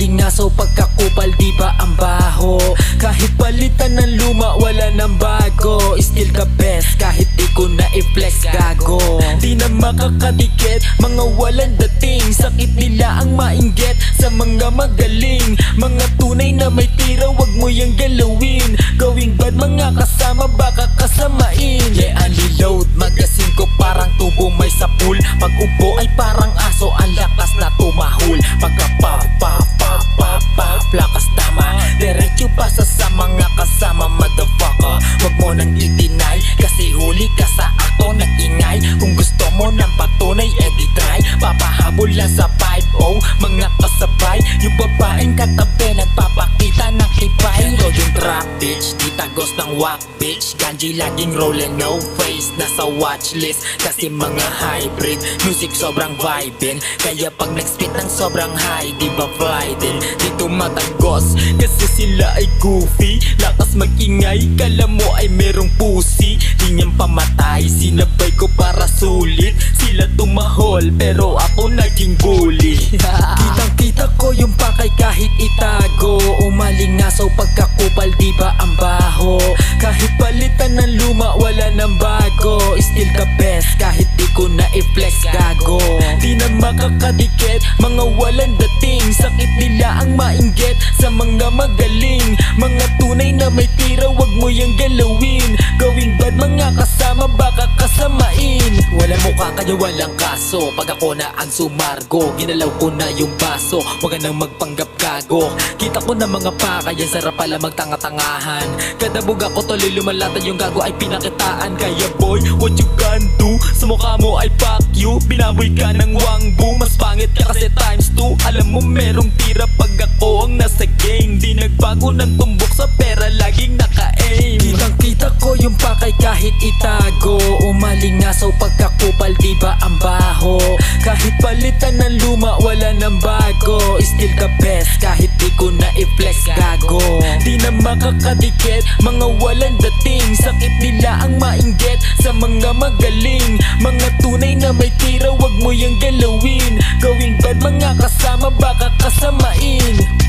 Umalingasaw pagkakupal, di ba ang baho? Kahit palitan ng luma, wala nang bago. Still the best, kahit di ko na i-flex, gago. Di na makakadikit, mga walang dating. Sakit nila ang mainggit sa mga magaling. Mga tunay na may tira, wag mo yang galawin. Gawing bad mga kasama, baka kasamain. Yeah, unload, magasin ko parang tubo may sapul. Pag ubo ay parang aso, ang lakas na tumahol. Pagka pa lakas tama, diretso pasa sa mga kasama, motherfucker. Wag mo nang i-deny, kasi huli ka sa ato nag-ingay. Kung gusto mo ng patunay, edi try. Papahabol lang sa 5-0, mga kasabay. Yung babaeng katabi, nagpapakita ng tibay. Road yung trap bitch, di tagos ng whack bitch. Ganji laging rollin', no face, nasa watchlist. Kasi mga hybrid, music sobrang vibin'. Kaya pag nag-spit ng sobrang high, di ba fly din? Dito matagos, kasi sila ay goofy. Lakas magingay, kala mo ay merong pusi. Di niyang pamatay, sinabay ko para sulit. Sila tumahol, pero ako naging bully. Kitang kita ko yung pakay kahit itago. Umalingasaw pagkakupal, di ba ang baho? Kahit palitan ng luma, wala nang bago. Still the best, kahit di ko na i-flex, gago. Di na makakadikit, mga walang dating. Sakit nila ang mainggit sa mga magaling. Mga tunay na may tira, wag mo yang galawin. Gawing bad mga kasama, baka kasamain. Wala mukha kaya walang kaso. Pag ako na ang sumargo, ginalaw ko na yung baso. Wag nang magpanggap gago. Kita ko na mga pakaya, sarap pala magtanga-tangahan. Kada buga ko tuloy lumalatan, yung gago ay pinakitaan. Kaya boy, what you can do? Sa mukha mo ay fuck you. Binaboy ka ng wangbu, mas pangit ka kasi times 2. Alam mo merong tira pag ako ang nasa game. Di nagbago ng tumbok sa pera, laging naka-aim. Kitang kita ko yung pakay kahit itago. Umalingasaw pagkakupal, di ba ang baho? Kahit palitan ng luma, wala nang bago. Still the best, kahit di ko na i-flex, gago. Di na makakadikit, mga walang dating. Sakit nila ang mainggit sa mga magaling. Mga tunay na may tira, wag mo yang galawin. Gawing bad mga kasama, baka kasamain.